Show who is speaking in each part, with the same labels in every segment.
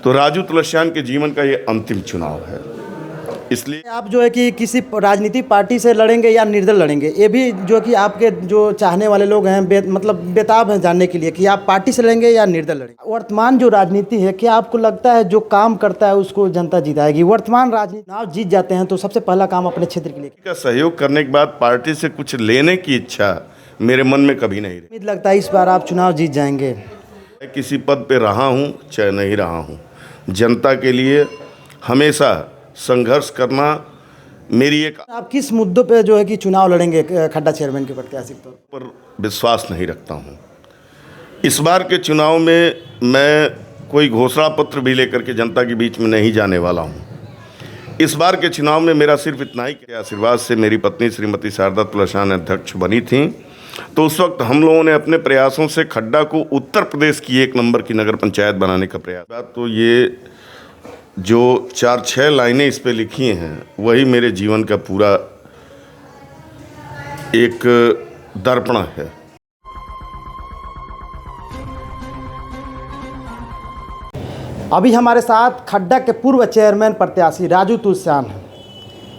Speaker 1: तो राजू तुलसियान के जीवन का ये अंतिम चुनाव है। इसलिए
Speaker 2: आप जो है कि किसी राजनीतिक पार्टी से लड़ेंगे या निर्दल लड़ेंगे, ये भी जो कि आपके जो चाहने वाले लोग हैं मतलब बेताब हैं जानने के लिए कि आप पार्टी से लड़ेंगे या निर्दल लड़ेंगे। वर्तमान जो राजनीति है, क्या आपको लगता है जो काम करता है उसको जनता जिताएगी? वर्तमान राजनीति चुनाव जीत जाते हैं तो सबसे पहला काम अपने क्षेत्र के लिए
Speaker 1: का सहयोग करने के बाद पार्टी से कुछ लेने की इच्छा मेरे मन में कभी नहीं रही।
Speaker 2: उम्मीद लगता है इस बार आप चुनाव जीत जाएंगे।
Speaker 1: मैं किसी पद पे रहा हूँ चाहे नहीं रहा हूँ, जनता के लिए हमेशा संघर्ष करना मेरी एक
Speaker 2: आप किस मुद्दों पे जो है कि चुनाव लड़ेंगे खड्डा चेयरमैन के प्रत्याशी तौर
Speaker 1: पर विश्वास नहीं रखता हूँ। इस बार के चुनाव में मैं कोई घोषणा पत्र भी लेकर के जनता के बीच में नहीं जाने वाला हूँ। इस बार के चुनाव में मेरा सिर्फ इतना ही कि आशीर्वाद से मेरी पत्नी श्रीमती शारदा तुलसियान अध्यक्ष बनी थी, तो उस वक्त हम लोगों ने अपने प्रयासों से खड्डा को उत्तर प्रदेश की 1 नंबर की नगर पंचायत बनाने का प्रयास। तो ये जो 4-6 लाइनें इस पे लिखी हैं वही मेरे जीवन का पूरा एक दर्पण है।
Speaker 2: अभी हमारे साथ खड्डा के पूर्व चेयरमैन प्रत्याशी राजू तुलसियान हैं।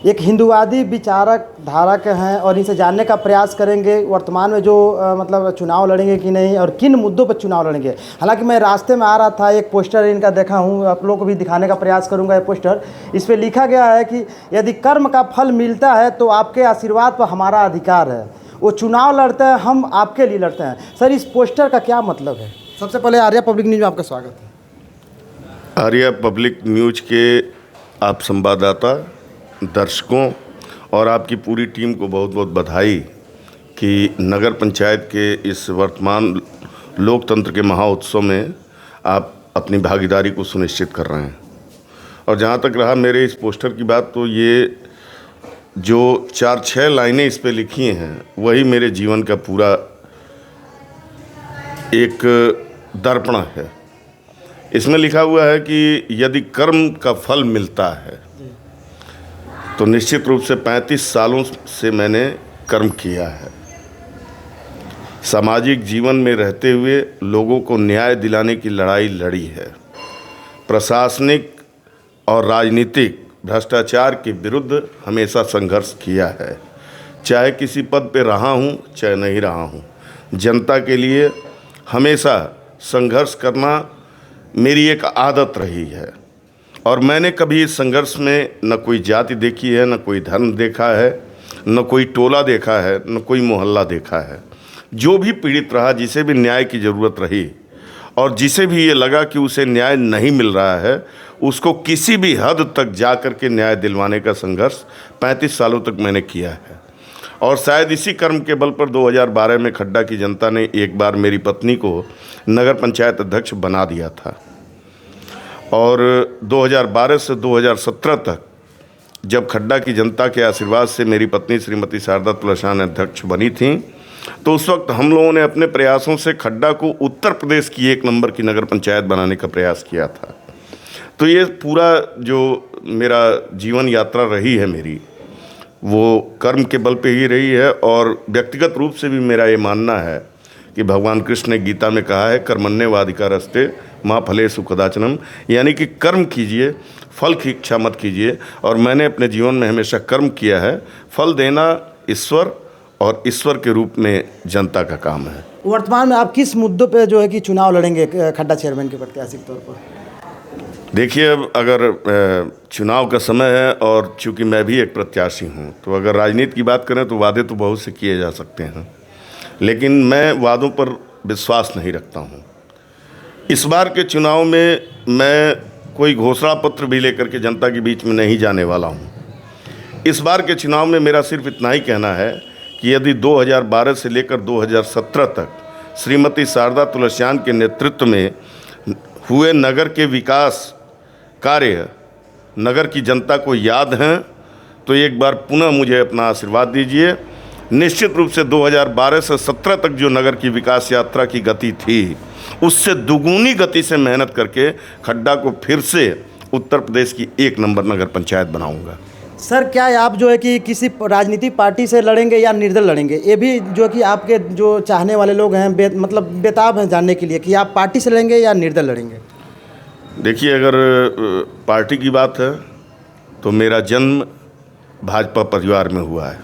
Speaker 2: एक हिंदुवादी विचारक धारा के हैं और इनसे जानने का प्रयास करेंगे वर्तमान में जो मतलब चुनाव लड़ेंगे कि नहीं और किन मुद्दों पर चुनाव लड़ेंगे। हालांकि मैं रास्ते में आ रहा था, एक पोस्टर इनका देखा हूं, आप लोगों को भी दिखाने का प्रयास करूंगा। ये पोस्टर, इस पर लिखा गया है कि यदि कर्म का फल मिलता है तो आपके आशीर्वाद पर हमारा अधिकार है। वो चुनाव लड़ते हैं, हम आपके लिए लड़ते हैं। सर, इस पोस्टर का क्या मतलब है? सबसे पहले आर्या पब्लिक न्यूज़ में आपका स्वागत है।
Speaker 1: आर्या पब्लिक न्यूज़ के आप संवाददाता, दर्शकों और आपकी पूरी टीम को बहुत बहुत बधाई कि नगर पंचायत के इस वर्तमान लोकतंत्र के महाउत्सव में आप अपनी भागीदारी को सुनिश्चित कर रहे हैं। और जहाँ तक रहा मेरे इस पोस्टर की बात, तो ये जो 4-6 लाइनें इस पे लिखी हैं वही मेरे जीवन का पूरा एक दर्पण है। इसमें लिखा हुआ है कि यदि कर्म का फल मिलता है तो निश्चित रूप से 35 सालों से मैंने कर्म किया है। सामाजिक जीवन में रहते हुए लोगों को न्याय दिलाने की लड़ाई लड़ी है। प्रशासनिक और राजनीतिक भ्रष्टाचार के विरुद्ध हमेशा संघर्ष किया है। चाहे किसी पद पे रहा हूँ चाहे नहीं रहा हूँ, जनता के लिए हमेशा संघर्ष करना मेरी एक आदत रही है। और मैंने कभी इस संघर्ष में न कोई जाति देखी है, न कोई धर्म देखा है, न कोई टोला देखा है, न कोई मोहल्ला देखा है। जो भी पीड़ित रहा, जिसे भी न्याय की ज़रूरत रही और जिसे भी ये लगा कि उसे न्याय नहीं मिल रहा है, उसको किसी भी हद तक जा कर के न्याय दिलवाने का संघर्ष 35 सालों तक मैंने किया है। और शायद इसी कर्म के बल पर 2012 में खड्डा की जनता ने एक बार मेरी पत्नी को नगर पंचायत अध्यक्ष बना दिया था। और 2012 से 2017 तक जब खड्डा की जनता के आशीर्वाद से मेरी पत्नी श्रीमती शारदा तुलसियान अध्यक्ष बनी थी, तो उस वक्त हम लोगों ने अपने प्रयासों से खड्डा को उत्तर प्रदेश की 1 नंबर की नगर पंचायत बनाने का प्रयास किया था। तो ये पूरा जो मेरा जीवन यात्रा रही है मेरी, वो कर्म के बल पे ही रही है। और व्यक्तिगत रूप से भी मेरा ये मानना है कि भगवान कृष्ण ने गीता में कहा है, कर्मण्येवाधिकारस्ते माँ फलेषु कदाचनम, यानी कि कर्म कीजिए, फल की इच्छा मत कीजिए। और मैंने अपने जीवन में हमेशा कर्म किया है। फल देना ईश्वर और ईश्वर के रूप में जनता का काम है।
Speaker 2: वर्तमान में आप किस मुद्दों पे जो है कि चुनाव लड़ेंगे खड्डा चेयरमैन के प्रत्याशी के तौर पर?
Speaker 1: देखिए, अब अगर चुनाव का समय है और चूँकि मैं भी एक प्रत्याशी हूँ, तो अगर राजनीति की बात करें तो वादे तो बहुत से किए जा सकते हैं, लेकिन मैं वादों पर विश्वास नहीं रखता हूँ। इस बार के चुनाव में मैं कोई घोषणा पत्र भी लेकर के जनता के बीच में नहीं जाने वाला हूँ। इस बार के चुनाव में मेरा सिर्फ इतना ही कहना है कि यदि 2012 से लेकर 2017 तक श्रीमती शारदा तुलसियान के नेतृत्व में हुए नगर के विकास कार्य नगर की जनता को याद हैं, तो एक बार पुनः मुझे अपना आशीर्वाद दीजिए। निश्चित रूप से 2012 से 17 तक जो नगर की विकास यात्रा की गति थी, उससे दुगुनी गति से मेहनत करके खड्डा को फिर से उत्तर प्रदेश की 1 नंबर नगर पंचायत बनाऊंगा।
Speaker 2: सर, क्या आप जो है कि किसी राजनीतिक पार्टी से लड़ेंगे या निर्दल लड़ेंगे? ये भी जो कि आपके जो चाहने वाले लोग हैं मतलब बेताब हैं जानने के लिए कि आप पार्टी से लड़ेंगे या निर्दल लड़ेंगे।
Speaker 1: देखिए, अगर पार्टी की बात है तो मेरा जन्म भाजपा परिवार में हुआ है।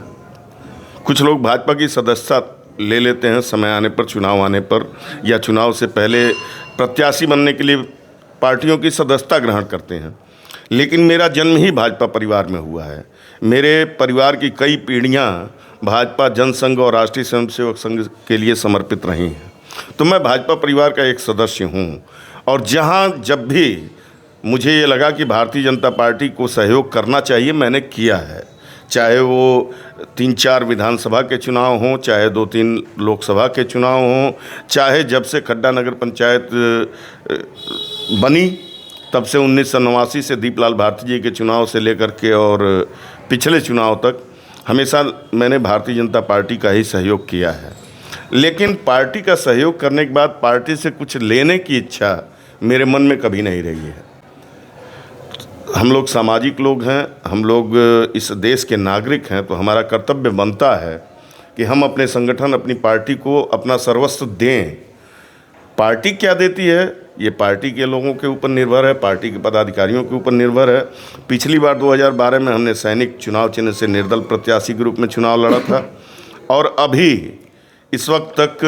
Speaker 1: कुछ लोग भाजपा की सदस्यता ले लेते हैं समय आने पर, चुनाव आने पर, या चुनाव से पहले प्रत्याशी बनने के लिए पार्टियों की सदस्यता ग्रहण करते हैं। लेकिन मेरा जन्म ही भाजपा परिवार में हुआ है। मेरे परिवार की कई पीढ़ियां भाजपा जनसंघ और राष्ट्रीय स्वयंसेवक संघ के लिए समर्पित रही हैं। तो मैं भाजपा परिवार का एक सदस्य हूं, और जहां जब भी मुझे ये लगा कि भारतीय जनता पार्टी को सहयोग करना चाहिए, मैंने किया है। चाहे वो 3-4 विधानसभा के चुनाव हों, चाहे 2-3 लोकसभा के चुनाव हों, चाहे जब से खड्डा नगर पंचायत बनी तब से 1989 से दीपलाल भारती जी के चुनाव से लेकर के और पिछले चुनाव तक हमेशा मैंने भारतीय जनता पार्टी का ही सहयोग किया है। लेकिन पार्टी का सहयोग करने के बाद पार्टी से कुछ लेने की इच्छा मेरे मन में कभी नहीं रही है। हम लोग सामाजिक लोग हैं, हम लोग इस देश के नागरिक हैं, तो हमारा कर्तव्य बनता है कि हम अपने संगठन, अपनी पार्टी को अपना सर्वस्व दें। पार्टी क्या देती है ये पार्टी के लोगों के ऊपर निर्भर है, पार्टी के पदाधिकारियों के ऊपर निर्भर है। पिछली बार 2012 में हमने सैनिक चुनाव चिन्ह से निर्दल प्रत्याशी के रूप में चुनाव लड़ा था, और अभी इस वक्त तक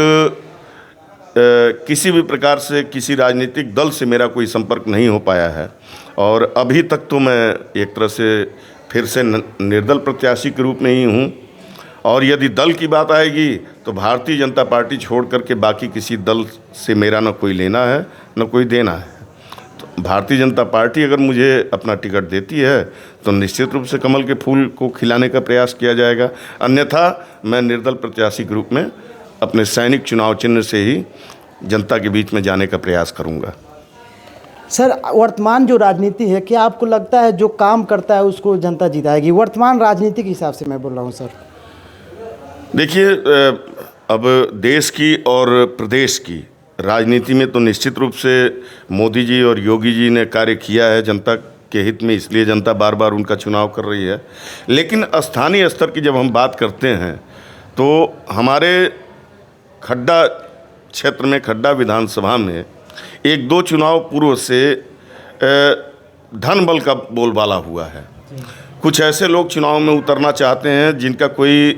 Speaker 1: किसी भी प्रकार से किसी राजनीतिक दल से मेरा कोई संपर्क नहीं हो पाया है। और अभी तक तो मैं एक तरह से फिर से निर्दल प्रत्याशी के रूप में ही हूँ। और यदि दल की बात आएगी तो भारतीय जनता पार्टी छोड़ करके बाकी किसी दल से मेरा न कोई लेना है न कोई देना है। तो भारतीय जनता पार्टी अगर मुझे अपना टिकट देती है तो निश्चित रूप से कमल के फूल को खिलाने का प्रयास किया जाएगा, अन्यथा मैं निर्दल प्रत्याशी के रूप में अपने सैनिक चुनाव चिन्ह से ही जनता के बीच में जाने का प्रयास करूंगा।
Speaker 2: सर, वर्तमान जो राजनीति है, क्या आपको लगता है जो काम करता है उसको जनता जिताएगी? वर्तमान राजनीति के हिसाब से मैं बोल रहा हूँ सर।
Speaker 1: देखिए, अब देश की और प्रदेश की राजनीति में तो निश्चित रूप से मोदी जी और योगी जी ने कार्य किया है जनता के हित में, इसलिए जनता बार बार उनका चुनाव कर रही है। लेकिन स्थानीय स्तर की जब हम बात करते हैं तो हमारे खड्डा क्षेत्र में, खड्डा विधानसभा में 1-2 चुनाव पूर्व से धन बल का बोलबाला हुआ है। कुछ ऐसे लोग चुनाव में उतरना चाहते हैं जिनका कोई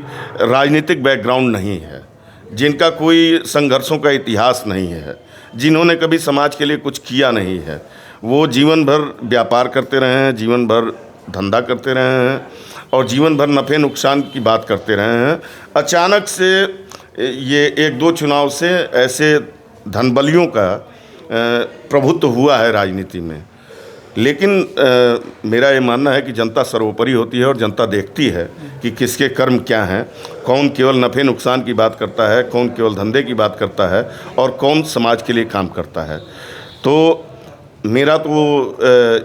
Speaker 1: राजनीतिक बैकग्राउंड नहीं है, जिनका कोई संघर्षों का इतिहास नहीं है, जिन्होंने कभी समाज के लिए कुछ किया नहीं है। वो जीवन भर व्यापार करते रहे हैं, जीवन भर धंधा करते रहे हैं और जीवन भर नफ़े नुकसान की बात करते रहे हैं। अचानक से ये 1-2 चुनाव से ऐसे धनबलियों का प्रभुत्व हुआ है राजनीति में। लेकिन मेरा ये मानना है कि जनता सर्वोपरि होती है और जनता देखती है कि किसके कर्म क्या हैं, कौन केवल नफ़े नुकसान की बात करता है, कौन केवल धंधे की बात करता है और कौन समाज के लिए काम करता है। तो मेरा तो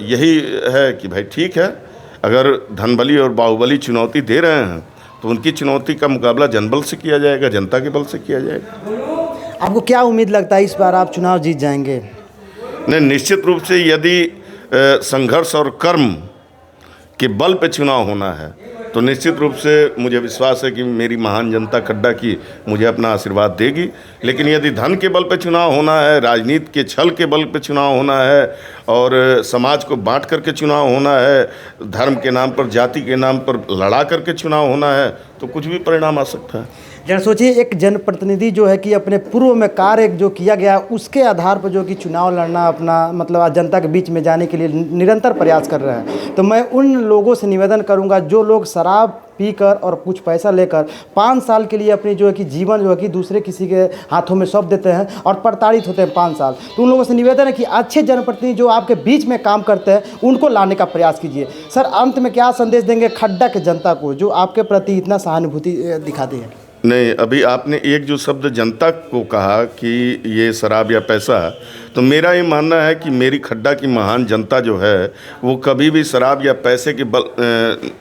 Speaker 1: यही है कि भाई ठीक है, अगर धनबली और बाहुबली चुनौती दे रहे हैं तो उनकी चुनौती का मुकाबला जनबल से किया जाएगा, जनता के बल से किया जाएगा।
Speaker 2: आपको क्या उम्मीद लगता है इस बार आप चुनाव जीत जाएंगे?
Speaker 1: नहीं, निश्चित रूप से यदि संघर्ष और कर्म के बल पे चुनाव होना है तो निश्चित रूप से मुझे विश्वास है कि मेरी महान जनता खड्डा की मुझे अपना आशीर्वाद देगी। लेकिन यदि धन के बल पे चुनाव होना है, राजनीति के छल के बल पे चुनाव होना है और समाज को बांट करके चुनाव होना है, धर्म के नाम पर, जाति के नाम पर लड़ा करके चुनाव होना है, तो कुछ भी परिणाम आ सकता है।
Speaker 2: जरा सोचिए, एक जनप्रतिनिधि जो है कि अपने पूर्व में कार्य जो किया गया उसके आधार पर जो कि चुनाव लड़ना, अपना मतलब जनता के बीच में जाने के लिए निरंतर प्रयास कर रहे हैं। तो मैं उन लोगों से निवेदन करूंगा जो लोग शराब पीकर और कुछ पैसा लेकर 5 साल के लिए अपनी जो है कि जीवन जो है कि दूसरे किसी के हाथों में सौंप देते हैं और प्रताड़ित होते हैं 5 साल, तो उन लोगों से निवेदन है कि अच्छे जनप्रतिनिधि जो आपके बीच में काम करते हैं उनको लाने का प्रयास कीजिए। सर, अंत में क्या संदेश देंगे खड्डा के जनता को जो आपके प्रति इतना सहानुभूति दिखाती है?
Speaker 1: नहीं, अभी आपने एक जो शब्द जनता को कहा कि ये शराब या पैसा, तो मेरा ये मानना है कि मेरी खड्डा की महान जनता जो है वो कभी भी शराब या पैसे के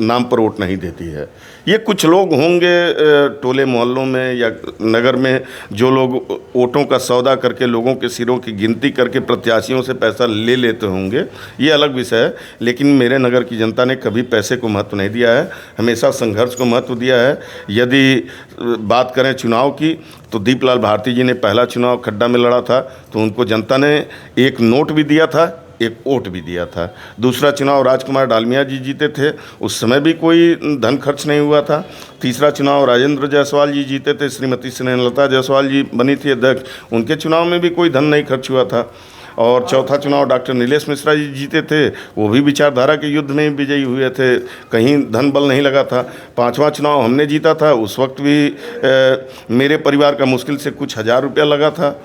Speaker 1: नाम पर वोट नहीं देती है। ये कुछ लोग होंगे टोले मोहल्लों में या नगर में जो लोग वोटों का सौदा करके लोगों के सिरों की गिनती करके प्रत्याशियों से पैसा ले लेते होंगे, ये अलग विषय है। लेकिन मेरे नगर की जनता ने कभी पैसे को महत्व नहीं दिया है, हमेशा संघर्ष को महत्व दिया है। यदि बात करें चुनाव की तो दीपलाल भारती जी ने पहला चुनाव खड्डा में लड़ा था तो उनको जनता ने एक नोट भी दिया था एक वोट भी दिया था। दूसरा चुनाव राजकुमार डालमिया जी जीते थे, उस समय भी कोई धन खर्च नहीं हुआ था। तीसरा चुनाव राजेंद्र जायसवाल जी जीते थे, श्रीमती स्नेहलता जायसवाल जी बनी थी अध्यक्ष, उनके चुनाव में भी कोई धन नहीं खर्च हुआ था। और चौथा चुनाव डॉक्टर नीलेश मिश्रा जी जीते थे, वो भी विचारधारा के युद्ध में विजयी हुए थे, कहीं धन बल नहीं लगा था। पांचवा चुनाव हमने जीता था, उस वक्त भी मेरे परिवार का मुश्किल से कुछ हज़ार रुपया लगा था।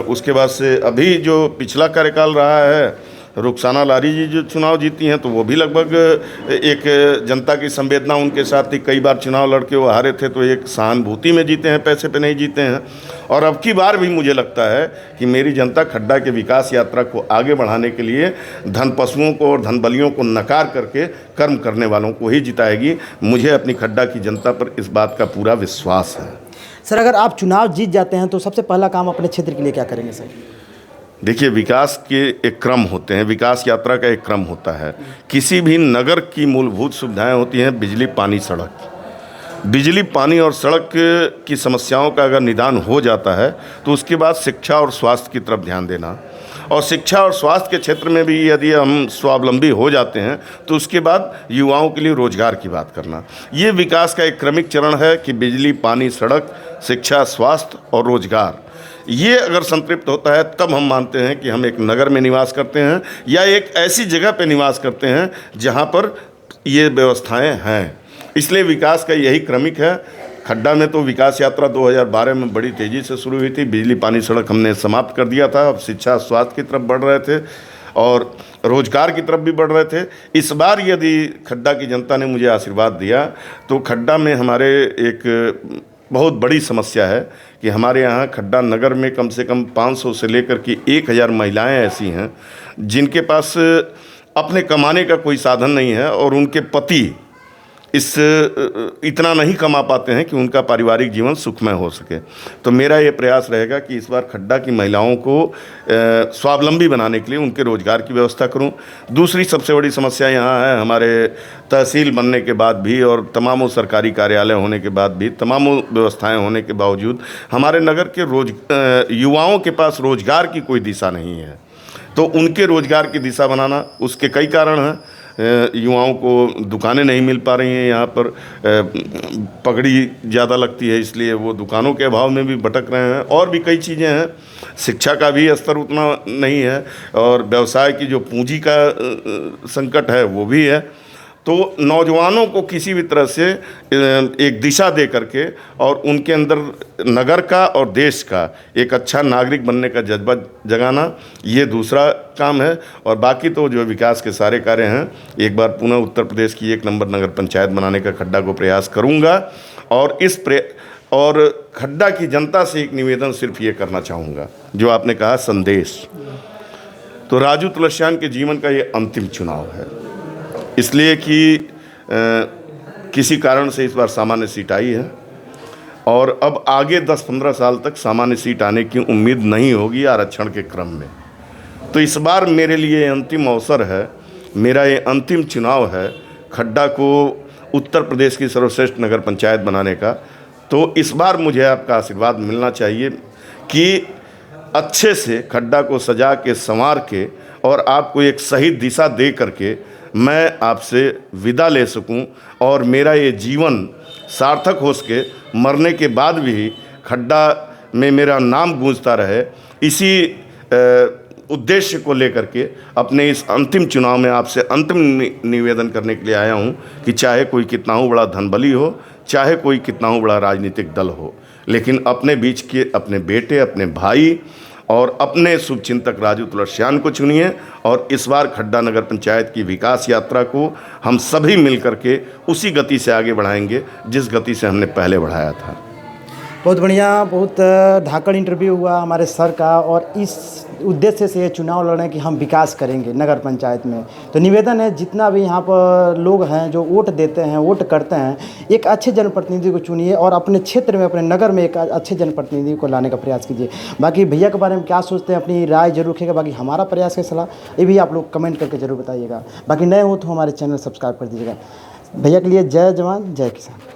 Speaker 1: उसके बाद से अभी जो पिछला कार्यकाल रहा है, रुखसाना लारी जी जो चुनाव जीती हैं, तो वो भी लगभग एक जनता की संवेदना उनके साथ थी। कई बार चुनाव लड़के वो हारे थे, तो एक सहानुभूति में जीते हैं, पैसे पे नहीं जीते हैं। और अब की बार भी मुझे लगता है कि मेरी जनता खड्डा के विकास यात्रा को आगे बढ़ाने के लिए धन पशुओं को और धन बलियों को नकार करके कर्म करने वालों को ही जिताएगी। मुझे अपनी खड्डा की जनता पर इस बात का पूरा विश्वास है।
Speaker 2: सर, अगर आप चुनाव जीत जाते हैं तो सबसे पहला काम अपने क्षेत्र के लिए क्या करेंगे सर?
Speaker 1: देखिए, विकास के एक क्रम होते हैं, विकास यात्रा का एक क्रम होता है। किसी भी नगर की मूलभूत सुविधाएं होती हैं बिजली, पानी, सड़क। बिजली, पानी और सड़क की समस्याओं का अगर निदान हो जाता है तो उसके बाद शिक्षा और स्वास्थ्य की तरफ ध्यान देना, और शिक्षा और स्वास्थ्य के क्षेत्र में भी यदि हम स्वावलंबी हो जाते हैं तो उसके बाद युवाओं के लिए रोजगार की बात करना। ये विकास का एक क्रमिक चरण है कि बिजली, पानी, सड़क, शिक्षा, स्वास्थ्य और रोजगार, ये अगर संतृप्त होता है तब हम मानते हैं कि हम एक नगर में निवास करते हैं या एक ऐसी जगह पे निवास करते हैं जहाँ पर ये व्यवस्थाएं हैं। इसलिए विकास का यही क्रमिक है। खड्डा में तो विकास यात्रा 2012 में बड़ी तेज़ी से शुरू हुई थी। बिजली, पानी, सड़क हमने समाप्त कर दिया था। अब शिक्षा, स्वास्थ्य की तरफ बढ़ रहे थे और रोजगार की तरफ भी बढ़ रहे थे। इस बार यदि खड्डा की जनता ने मुझे आशीर्वाद दिया तो खड्डा में हमारे एक बहुत बड़ी समस्या है कि हमारे यहाँ खड्डा नगर में कम से कम 500 से लेकर के 1000 महिलाएं ऐसी हैं जिनके पास अपने कमाने का कोई साधन नहीं है और उनके पति इतना नहीं कमा पाते हैं कि उनका पारिवारिक जीवन सुखमय हो सके। तो मेरा ये प्रयास रहेगा कि इस बार खड्डा की महिलाओं को स्वावलंबी बनाने के लिए उनके रोजगार की व्यवस्था करूं। दूसरी सबसे बड़ी समस्या यहाँ है, हमारे तहसील बनने के बाद भी और तमामों सरकारी कार्यालय होने के बाद भी, तमामों व्यवस्थाएं होने के बावजूद हमारे नगर के युवाओं के पास रोजगार की कोई दिशा नहीं है। तो उनके रोजगार की दिशा बनाना, उसके कई कारण हैं। युवाओं को दुकानें नहीं मिल पा रही हैं, यहाँ पर पगड़ी ज़्यादा लगती है इसलिए वो दुकानों के अभाव में भी भटक रहे हैं। और भी कई चीज़ें हैं, शिक्षा का भी स्तर उतना नहीं है और व्यवसाय की जो पूंजी का संकट है वो भी है। तो नौजवानों को किसी भी तरह से एक दिशा दे करके और उनके अंदर नगर का और देश का एक अच्छा नागरिक बनने का जज्बा जगाना, ये दूसरा काम है। और बाकी तो जो विकास के सारे कार्य हैं, एक बार पुनः उत्तर प्रदेश की 1 नंबर नगर पंचायत बनाने का खड्डा को प्रयास करूँगा। और खड्डा की जनता से एक निवेदन सिर्फ ये करना चाहूँगा, जो आपने कहा संदेश, तो राजू तुलसियान के जीवन का ये अंतिम चुनाव है, इसलिए कि किसी कारण से इस बार सामान्य सीट आई है और अब आगे 10-15 साल तक सामान्य सीट आने की उम्मीद नहीं होगी आरक्षण के क्रम में। तो इस बार मेरे लिए अंतिम अवसर है, मेरा ये अंतिम चुनाव है खड्डा को उत्तर प्रदेश की सर्वश्रेष्ठ नगर पंचायत बनाने का। तो इस बार मुझे आपका आशीर्वाद मिलना चाहिए कि अच्छे से खड्डा को सजा के, संवार के और आपको एक सही दिशा दे करके मैं आपसे विदा ले सकूं और मेरा ये जीवन सार्थक हो सके, मरने के बाद भी खड्डा में मेरा नाम गूंजता रहे। इसी उद्देश्य को लेकर के अपने इस अंतिम चुनाव में आपसे अंतिम निवेदन करने के लिए आया हूं कि चाहे कोई कितना हो बड़ा धनबली हो, चाहे कोई कितना हो बड़ा राजनीतिक दल हो, लेकिन अपने बीच के अपने बेटे, अपने भाई और अपने शुभचिंतक राजू तुलसियान को चुनिए और इस बार खड्डा नगर पंचायत की विकास यात्रा को हम सभी मिलकर के उसी गति से आगे बढ़ाएंगे जिस गति से हमने पहले बढ़ाया था।
Speaker 2: बहुत बढ़िया, बहुत धाकड़ इंटरव्यू हुआ हमारे सर का और इस उद्देश्य से ये चुनाव लड़ रहे हैं कि हम विकास करेंगे नगर पंचायत में। तो निवेदन है, जितना भी यहाँ पर लोग हैं जो वोट देते हैं, वोट करते हैं, एक अच्छे जनप्रतिनिधि को चुनिए और अपने क्षेत्र में, अपने नगर में एक अच्छे जनप्रतिनिधि को लाने का प्रयास कीजिए। बाकी भैया के बारे में क्या सोचते हैं, अपनी राय जरूर रखिएगा। बाकी हमारा प्रयास का सलाह ये भी आप लोग कमेंट करके जरूर बताइएगा। बाकी नए हो तो हमारे चैनल सब्सक्राइब कर दीजिएगा। भैया के लिए जय जवान जय किसान।